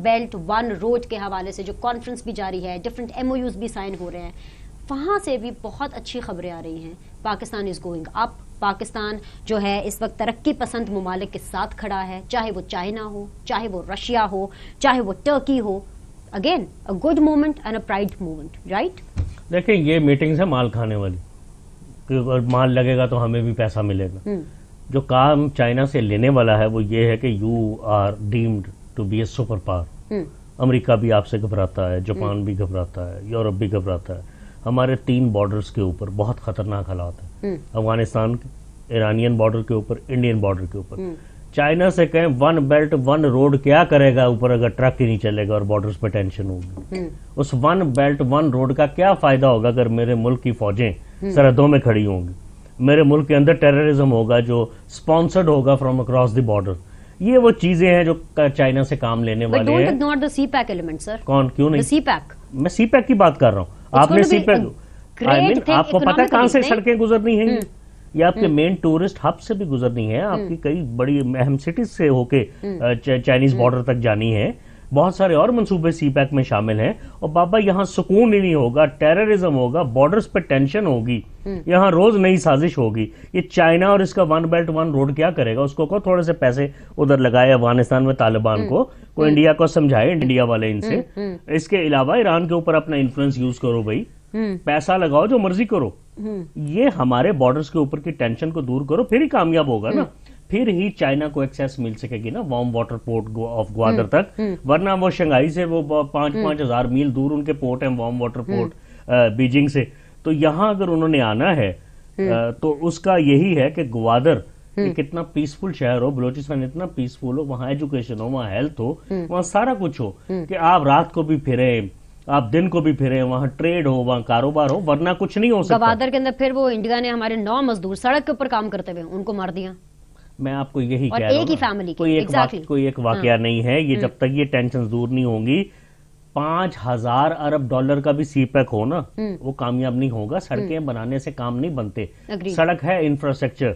Belt one road کے حوالے سے جو کانفرنس بھی جاری ہے, ڈفرینٹ MOUs بھی سائن ہو رہے ہیں, وہاں سے بھی بہت اچھی خبریں آ رہی ہیں. Pakistan is going up. Pakistan جو ہے اس وقت ترقی پسند ممالک کے ساتھ کھڑا ہے, چاہے وہ چائنا ہو, چاہے وہ رشیا ہو, چاہے وہ ٹرکی ہو. Again a good moment and a pride moment, right. دیکھیں یہ میٹنگز ہے مال کھانے والی, مال لگے گا تو ہمیں بھی پیسہ ملے گا. جو کام چائنا سے لینے والا ہے وہ یہ ہے کہ you are deemed to be a super power. امریکہ بھی آپ سے گھبراتا ہے, جاپان بھی گھبراتا ہے, یورپ بھی گھبراتا ہے. ہمارے 3 بارڈرز کے اوپر بہت خطرناک حالات ہیں, افغانستان ایرانین بارڈر کے اوپر, انڈین بارڈر کے اوپر. چائنا سے کہیں 1 بیلٹ 1 روڈ کیا کرے گا اوپر اگر ٹرک ہی نہیں چلے گا اور بارڈرز پہ ٹینشن ہوگی. اس 1 بیلٹ 1 روڈ کا کیا فائدہ ہوگا اگر میرے ملک کی فوجیں سرحدوں میں کھڑی ہوں گی, میرے ملک کے اندر ٹیررزم ہوگا جو سپانسرڈ ہوگا فرام اکراس دی بارڈر. یہ وہ چیزیں ہیں جو چائنا سے کام لینے والے ہیں. کون کیوں نہیں, میں سی پیک کی بات کر رہا ہوں. آپ نے سی پیک, آپ کو پتہ کہاں سے سڑکیں گزرنی ہیں, یہ آپ کے مین ٹورسٹ ہب سے بھی گزرنی ہے, آپ کی کئی بڑی اہم سٹیز سے ہو کے چائنیز بارڈر تک جانی ہے. بہت سارے اور منصوبے سی پیک میں شامل ہیں. اور بابا یہاں سکون ہی نہیں ہوگا, ٹیررزم ہوگا, بارڈرز پہ ٹینشن ہوگی, یہاں روز نئی سازش ہوگی. یہ چائنا اور اس کا 1 بیلٹ 1 روڈ کیا کرے گا؟ اس کو تھوڑے سے پیسے ادھر لگائے افغانستان میں طالبان کو انڈیا کو سمجھائے, انڈیا والے ان سے. اس کے علاوہ ایران کے اوپر اپنا انفلوئنس یوز کرو بھائی, پیسہ لگاؤ, جو مرضی کرو. یہ ہمارے بارڈرز کے اوپر کی ٹینشن کو دور کرو, پھر ہی کامیاب ہوگا نا. پھر ہی چائنا کو ایکسیس مل سکے گی نا warm water port of Gwadar تک. ورنہ وہ شنگھائی سے وہ 5-5 ہزار میل دور ان کے پورٹ ہیں, وارم واٹر پورٹ بیجنگ سے. تو یہاں اگر انہوں نے آنا ہے تو اس کا یہی ہے کہ گوادر ایک اتنا پیسفل شہر ہو, بلوچستان اتنا پیسفل ہو, وہاں ایجوکیشن ہو, وہاں ہیلتھ ہو, وہاں سارا کچھ ہو کہ آپ رات کو بھی پھریں, آپ دن کو بھی پھریں, وہاں ٹریڈ ہو, وہاں کاروبار ہو, ورنہ کچھ نہیں ہو سکتا. گوادر کے اندر پھر وہ انڈیا نے ہمارے 9 مزدور سڑک کے اوپر کام کرتے ہوئے ان کو مار دیا. میں آپ کو یہی کہہ رہا ہوں, کوئی ایک واقعہ نہیں ہے یہ. جب تک یہ ٹینشن دور نہیں ہوں گی, 5,000 ارب ڈالر کا بھی سی پیک ہو نا, وہ کامیاب نہیں ہوگا. سڑکیں بنانے سے کام نہیں بنتے. سڑک ہے infrastructure,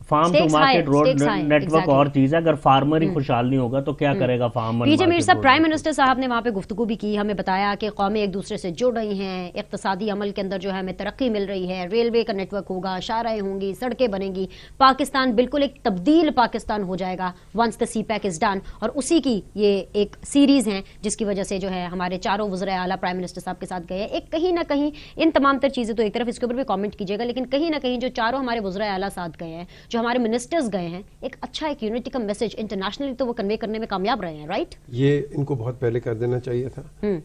farm to market road network اور چیز ہے. اگر فارمر ہی خوشحال نہیں ہوگا تو کیا کرے گا فارمر؟ پی جے میر صاحب, پرائم منسٹر صاحب نے وہاں پہ گفتگو بھی کی, ہمیں بتایا کہ قومیں ایک دوسرے سے جڑ رہی ہیں, اقتصادی عمل کے اندر جو ہے ہمیں ترقی مل رہی ہے, ریلوے کا نیٹ ورک ہوگا, شاہراہیں ہوں گی, سڑکیں بنیں گی, پاکستان بالکل ایک تبدیل پاکستان ہو جائے گا once the CPEC is done. اور اسی کی یہ ایک سیریز ہیں جس کی وجہ سے جو ہے ہمارے چاروں وزرائے اعلیٰ پرائم منسٹر صاحب کے ساتھ گئے ہیں. ایک کہیں نہ کہیں ان تمام تر چیزیں تو ایک طرف اس کے اوپر بھی کامنٹ کیجیے گا, لیکن کہیں نہ کہیں جو چاروں ہمارے وزرائے اعلیٰ ساتھ گئے ہیں, جو ہمارے منسٹرز گئے ہیں, ایک اچھا ایک یونٹی کا میسج انٹرنیشنلی تو وہ کنوے کرنے میں کامیاب رہے ہیں, رائٹ. یہ ان کو بہت پہلے کر دینا چاہیے تھا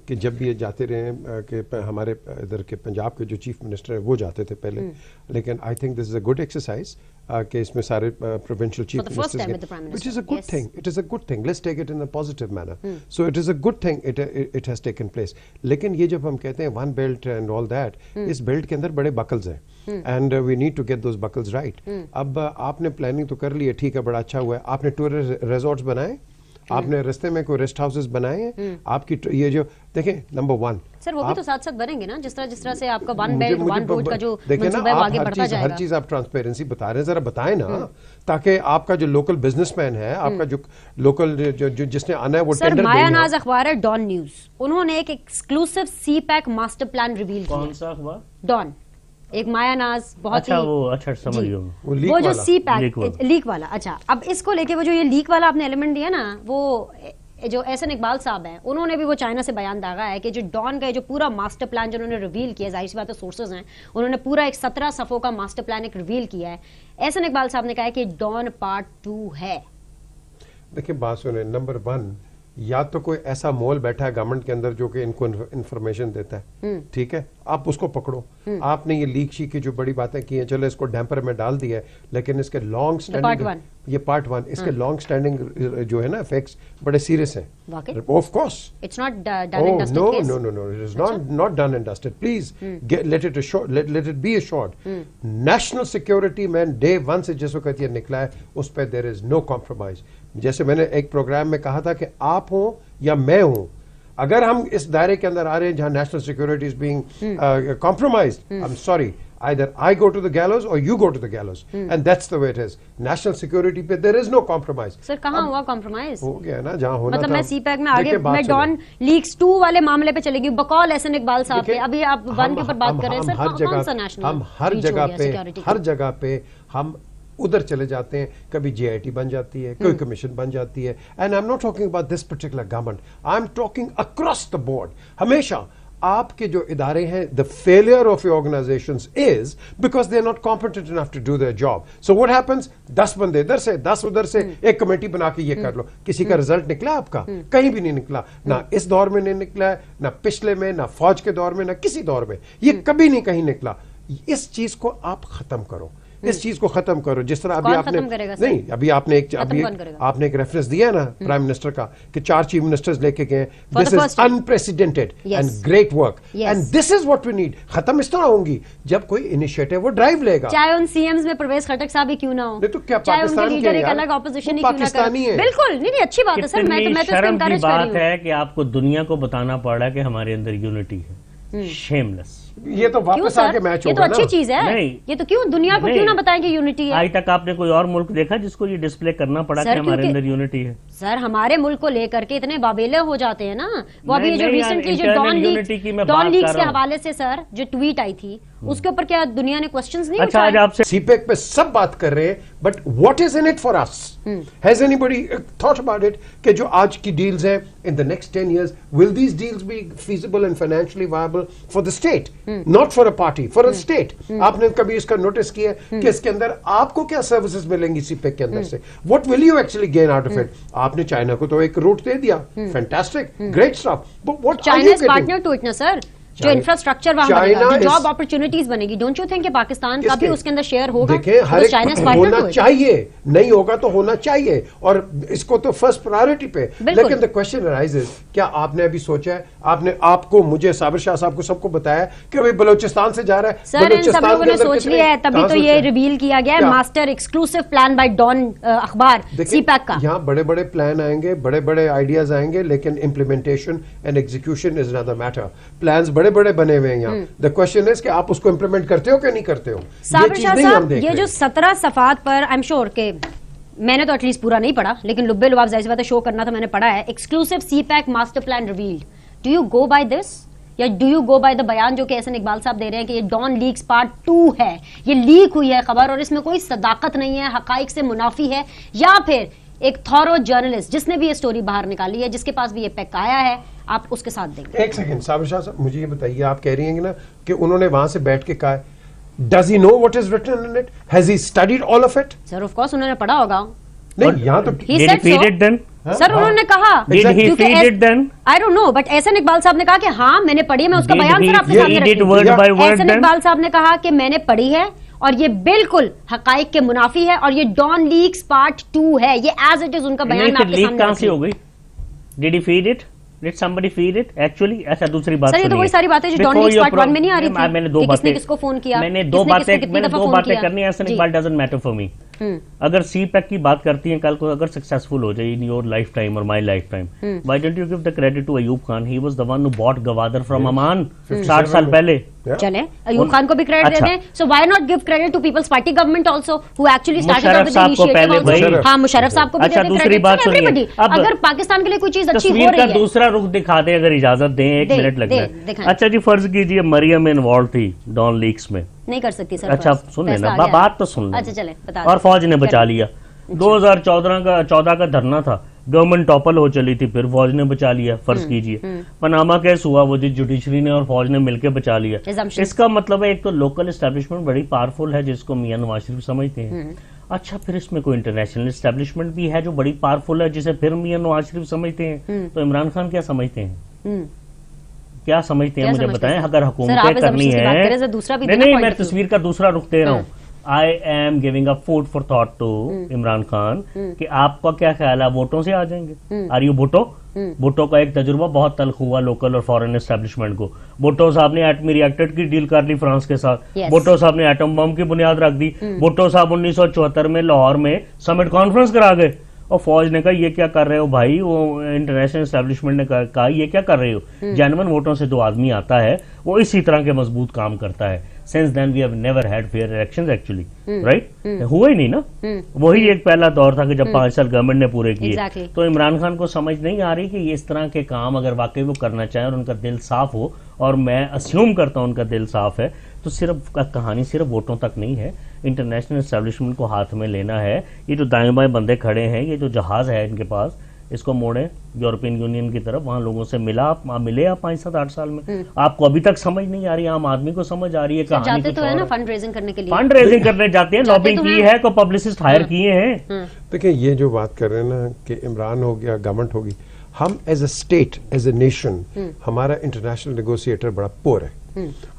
کہ جب بھی یہ جاتے رہے کہ ہمارے ادھر کے پنجاب کے جو چیف منسٹر ہیں وہ جاتے تھے پہلے, لیکن I think this is a good exercise کہ اس میں سارے پروونشل چیف منسٹرز گئے, which is a good thing. It is a good thing. Let's take it in a positive manner. So it is a good thing it has taken place. لیکن یہ جب ہم کہتے ہیں one belt and all that, اس belt کے اندر بڑے بکلز ہیں and we need to get those buckles right. اب آپ نے پلاننگ تو کر لی ہے, ٹھیک ہے, بڑا اچھا ہوا ہے. آپ نے ٹورسٹ ریزورٹس بنائے, آپ نے رستے میں کوئی ریسٹ ہاؤسز بنائے ہیں, آپ کی یہ جو دیکھیں نمبر 1 سر وہ بھی تو ساتھ ساتھ بنیں گے نا, جس طرح سے آپ کا 1 بیلٹ 1 روڈ کا جو منصوبہ ہے وہ آگے بڑھتا جائے گا. ہر چیز آپ ٹرانسپیرنسی بتا رہے ہیں, ذرا بتائیں نا, تاکہ آپ کا جو لوکل بزنس مین ہے, آپ کا جو لوکل جس نے آنا ہے وہ ٹینڈر. سر مایا ناز اخبار ہے ڈان نیوز, انہوں نے ایک ایکسکلوسیو سی پیک ماسٹر پلان ریویل کیا. کون سا اخبار؟ ڈان, ایک مایا ناز, بہت ہی اچھا سمجھ گیا, وہ جو سی پیک لیک والا. اچھا, اب اس کو لے کے وہ جو یہ لیک والا آپ نے ایلیمنٹ دیا نا, وہ جو احسن اقبال صاحب ہیں انہوں نے بھی وہ چائنا سے بیان داغا ہے کہ جو ڈان کا جو پورا ماسٹر پلان جو انہوں نے ریویل کیا, ظاہر سی بات ہے سورسز ہیں, انہوں نے پورا ایک 17 صفحوں کا ماسٹر پلان ایک ریویل کیا ہے. احسن اقبال صاحب نے کہا ہے کہ ڈان پارٹ 2 ہے. دیکھیں بات سنیں, نمبر 1 یا تو کوئی ایسا مول بیٹھا ہے گورنمنٹ کے اندر جو کہ ان کو انفارمیشن دیتا ہے, ٹھیک ہے, آپ اس کو پکڑو. آپ نے یہ لیک شی کی جو بڑی باتیں کی ہیں, چلو اس کو ڈیمپر میں ڈال دیا ہے, لیکن اس کے لانگ اسٹینڈنگ, یہ پارٹ 1, اس کے لانگ اسٹینڈنگ جو ہے نا افیکٹس بڑے سیریس ہیں. Of course it's not done and dusted case. No it is not done and dusted. Please let it be assured. National security میں ڈے 1 سے جس وقت یہ نکلا ہے اس پہ دیر از نو کمپرومائز. جیسے میں نے ایک پروگرام میں کہا تھا کہ آپ ہوں یا میں ہوں, اگر ہم اس دائرے کے اندر آ رہے ہیں جہاں national security is being compromised, I am sorry, Either I go to the gallows or you go to the gallows. And that's the way it is. National security पे there is no compromise. Sir कहाँ हुआ compromise? हो गया ना जहाँ होना था. मतलब मैं सीपैक में आगे मैं डॉन लीक्स 2 वाले मामले पे चलेगी बकौल एहसन इकबाल साहब पे. अभी आप वन के ऊपर बात कर रहे हैं सर. कौन सा नेशनल? हम हर जगह पे हम उधर चले जाते हैं. कभी JIT बन जाती है, कोई कमीशन बन जाती है. And I am not talking about this particular government, I am talking across the board. हमेशा आपके जो इदारे हैं, the failure of your organisations is because they are not competent enough to do their job. So what happens, 10 बंदे इधर से 10 उधर से, एक कमेटी बना के ये कर लो. किसी का रिजल्ट निकला आपका? कहीं भी नहीं निकला. ना इस दौर में नहीं निकला है, ना पिछले में, ना फौज के दौर में, ना किसी दौर में. ये कभी नहीं कहीं निकला. इस चीज को आप खत्म करो, इस चीज को खत्म करो. जिस तरह अभी आपने नहीं, अभी आपने एक रेफरेंस दिया है ना प्राइम मिनिस्टर का कि 4 चीफ मिनिस्टर्स लेके गए. This is unprecedented and great work and this is what we need. खत्म इस तरह होंगी जब कोई इनिशिएटिव वो ड्राइव लेगा, चाहे उन सीएम्स में परवेज खटक साहब ही क्यों ना हो. नहीं तो क्या चाहे उनके लीडर एक अलग ऑपोजिशन ही क्यों ना करे. बिल्कुल नहीं, अच्छी बात है सर. मैं तो शर्म की बात है कि आपको दुनिया को बताना पड़ रहा है कि हमारे अंदर यूनिटी है. शेमलेस. ये तो वापस आके मैच होगा ना. ये तो अच्छी चीज है. ये तो क्यों दुनिया को क्यों ना बताएं कि यूनिटी है. आज तक आपने कोई और मुल्क देखा जिसको ये डिस्प्ले करना पड़ा कि हमारे अंदर यूनिटी है? सर हमारे मुल्क को लेकर के इतने बाबेले हो जाते हैं ना. वो अभी जो रिसेंटली जो डॉन लीक्स के हवाले से सर जो ट्वीट आई थी उसके ऊपर क्या दुनिया ने क्वेश्चंस नहीं उठाए? अच्छा, आपसे सीपैक पे सब बात कर रहे हैं, but what is in it for us? Has anybody thought about it कि जो आज की डील्स हैं in the next 10 years will these deals be feasible and financially viable for the state, not for a party, for a state? आपने कभी इसका notice किया कि इसके अंदर आपको क्या सर्विसेज मिलेंगी सीपैक के अंदर से? What will you actually gain out of it? आपने चाइना को तो एक रूट दे दिया, fantastic, great stuff, but what are you partner to it ना सर? जो इंफ्रास्ट्रक्चर वहां बनेगा, जो जॉब अपॉर्चुनिटीज बनेगी, डोंट यू थिंक कि पाकिस्तान का भी उसके अंदर शेयर होगा? देखिए हर एक होना चाहिए, नहीं होगा तो होना चाहिए, और इसको तो फर्स्ट प्रायोरिटी पे. लेकिन द क्वेश्चन अराइजेस, क्या आपने अभी सोचा है, आपने आपको, मुझे, साबिर शाह साहब को, सबको बताया कि भाई बलूचिस्तान से जा रहा है? सर इन सब लोगों ने सोच लिया है, तभी तो ये रिवील किया गया है master exclusive plan by Dawn अखबार सीपैक का. यहाँ बड़े बड़े प्लान आएंगे, बड़े बड़े आइडियाज आएंगे, लेकिन implementation and execution is another matter. Plans बड़े बड़े बने हुए हैं यहाँ. द क्वेश्चन इज कि आप उसको इम्प्लीमेंट करते हो क्या नहीं करते हो? ये चीज नहीं हम देख रहे. ये जो 17 सफात पर आई एम श्योर के मैंने तो एटलीस्ट पूरा नहीं पढ़ा, लेकिन लुब्बे लुबाब जाहिर सी बात है शो करना था, मैंने पढ़ा है exclusive CPEC master plan revealed. Do you go by this या do you go by the बयान जो कि एहसन इकबाल साहब दे रहे हैं कि ये डॉन लीक्स पार्ट 2 है, ये लीक हुई है खबर और इसमें कोई सदाकत नहीं है, हकाइक से मुनाफी है, या फिर एक थॉरो जर्नलिस्ट जिसने भी ये स्टोरी बाहर निकाली है, जिसके पास भी ये पैक आया है, आप उसके साथ देंगे? एक सेकंड साबिर शाह साहब, मुझे ये बताइए, आप कह रही हैं ना कि उन्होंने वहां से बैठ के कहा, does he know what is written in it? Has he studied all of it? Sir of course उन्होंने पढ़ा होगा. नहीं यहाँ तो सर उन्होंने कहा I don't know, but Ehsan Iqbal sahab ने कहा कि हाँ मैंने पढ़ी है, मैं उसका बयान सर आपके सामने रखती हूं. एहसन इकबाल साहब ने कहा कि मैंने पढ़ी है और ये बिल्कुल हकाइक के मुनाफी है और ये डॉन लीक्स पार्ट 2 है. ये एज इट इज उनका बयान आपके सामने कहां से हो गई? Did he feed it? Did somebody feed it? Actually, ऐसा दूसरी बात सर ये तो वही सारी बातें जो डॉन लीक्स पार्ट 1 में नहीं आ रही थी. मैंने दो बातें, किसको फोन किया, मैंने दो बातें करनी है. Ehsan Iqbal doesn't matter for me. अगर सीपैक की बात करती हैं कल को, अगर सक्सेसफुल हो जाए इन योर लाइफ टाइम और my life time, why don't you give the credit to Ayub Khan? He was the one who bought Gwadar from Oman 60 साल पहले. चले अयूब खान को भी क्रेडिट दे दें. So why not give credit to Peoples Party government also who actually started with the initiative? हां मुशर्रफ साहब को भी दे दें. दूसरी बात सुनिए, अगर पाकिस्तान के लिए कोई चीज अच्छी हो रही है, तस्वीर का दूसरा रुख दिखा दे, अगर इजाजत दें, 1 मिनट लगना है. अच्छा जी, फर्ज कीजिए मरियम इन्वॉल्व थी डॉन लीक्स में. नहीं कर सकती सर. अच्छा सुन लेना, बात तो सुन लेना. अच्छा चले बता. और फौज ने बचा लिया. 2014 का धरना था, गवर्नमेंट टॉपल हो चली थी, फिर फौज ने बचा लिया. फर्ज कीजिए पनामा केस हुआ, वो जुडिशरी ने और फौज ने मिलकर बचा लिया. इसका मतलब है एक तो लोकल एस्टेब्लिशमेंट बड़ी पावरफुल है जिसको मियां नवाज शरीफ समझते हैं. अच्छा फिर इसमें कोई इंटरनेशनल एस्टेब्लिशमेंट भी है जो बड़ी पावरफुल है जिसे फिर मियां नवाज शरीफ समझते हैं. तो इमरान खान क्या समझते हैं? क्या समझते हैं मुझे बताएं. अगर हुकूमत करनी है, नहीं मैं तस्वीर का दूसरा रुख दे रहा हूँ. I am giving a food for thought to Imran Khan कि आपका क्या ख्याल है, वोटों से आ जाएंगे? Are you Bhutto? भुट्टो का एक तजुर्बा बहुत तल्ख हुआ लोकल और फॉरेन एस्टेब्लिशमेंट को. भुट्टो साहब ने एटमी रिएक्टर की डील कर ली फ्रांस के साथ. भुट्टो साहब ने एटम बम की बुनियाद रख दी. भुट्टो साहब 1974 में लाहौर में समिट कॉन्फ्रेंस करा गए और फौज ने कहा ये क्या कर रहे हो भाई, वो इंटरनेशनल एस्टेब्लिशमेंट ने कहा ये क्या कर रहे हो. जेन्युइन वोटों से 2 आदमी आता है, वो इसी तरह के मजबूत काम करता है. since then we have never had fair elections actually, right? हुआ ही नहीं ना, वही एक पहला दौर था कि जब 5 साल गवर्नमेंट ने पूरे किए। Exactly. तो इमरान खान को समझ नहीं आ रही कि ये इस तरह के काम अगर वाकई वो करना चाहें और उनका दिल साफ हो, और मैं अस्यूम करता हूँ उनका दिल साफ है, तो सिर्फ कहानी सिर्फ वोटों तक नहीं है, इंटरनेशनल एस्टेब्लिशमेंट को हाथ में लेना है। ये जो दाएं बाएं बंदे खड़े हैं, ये जो जहाज है इनके पास, इसको मोड़े यूरोपियन यूनियन की तरफ, वहाँ लोगों से मिले आप 5-7-8 साल में। आपको अभी तक समझ नहीं आ रही, आम आदमी को समझ आ रही है कहानी। जाते तो है ना फंड रेजिंग करने के लिए, फंड रेजिंग करने जाते हैं, लॉबिंग की है, को पब्लिसिस्ट हायर किए हैं। देखिए ये जो बात कर रहे हैं ना कि इमरान हो गया, गवर्नमेंट होगी, हम as a state, as a nation, हमारा इंटरनेशनल नेगोशिएटर बड़ा पोर है।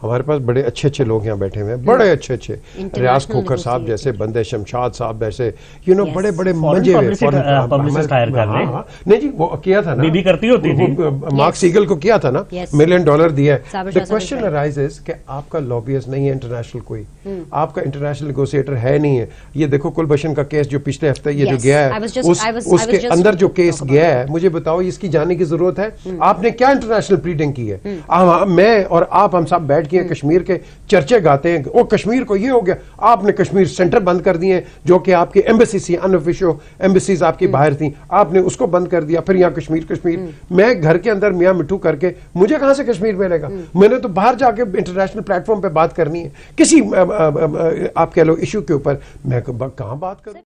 हमारे पास बड़े अच्छे अच्छे लोग यहाँ बैठे हुए हैं, बड़े अच्छे अच्छे, रियाज खोखर साहब जैसे बंदे, शमशाद साहब जैसे, यू नो, बड़े बड़े मंजे हुए पब्लिसिस्ट हायर कर रहे हैं। नहीं जी, वो किया था ना, बीबी करती होती थी, मार्क सीगल को किया था ना, $1 मिलियन दिया है। द साबिर क्वेश्चन अराइजेस कि आपका लॉबियस्ट नहीं है इंटरनेशनल कोई, आपका इंटरनेशनल नेगोशिएटर है नहीं है। ये देखो कुलभूषण का केस जो पिछले हफ्ते ये जो गया है, उसके अंदर जो केस गया है, मुझे बताओ इसकी जाने की जरूरत है? आपने क्या इंटरनेशनल प्लीडिंग की है? मैं और आप, हम सब बैठ के कश्मीर के चर्चे गाते हैं, ओ कश्मीर को ये हो गया, आपने कश्मीर सेंटर बंद कर दिए, जो कि आपकी एम्बेसी थी, अनऑफिशियल एम्बेसीज आपकी बाहर थी, आपने उसको बंद कर दिया। फिर यहाँ कश्मीर मैं घर के अंदर मियाँ मिठू करके, मुझे कहां से कश्मीर मिलेगा? मैंने तो बाहर जाके इंटरनेशनल प्लेटफॉर्म पे बात करनी है किसी आप कह लो इशू के ऊपर, मैं कहां बात करूं?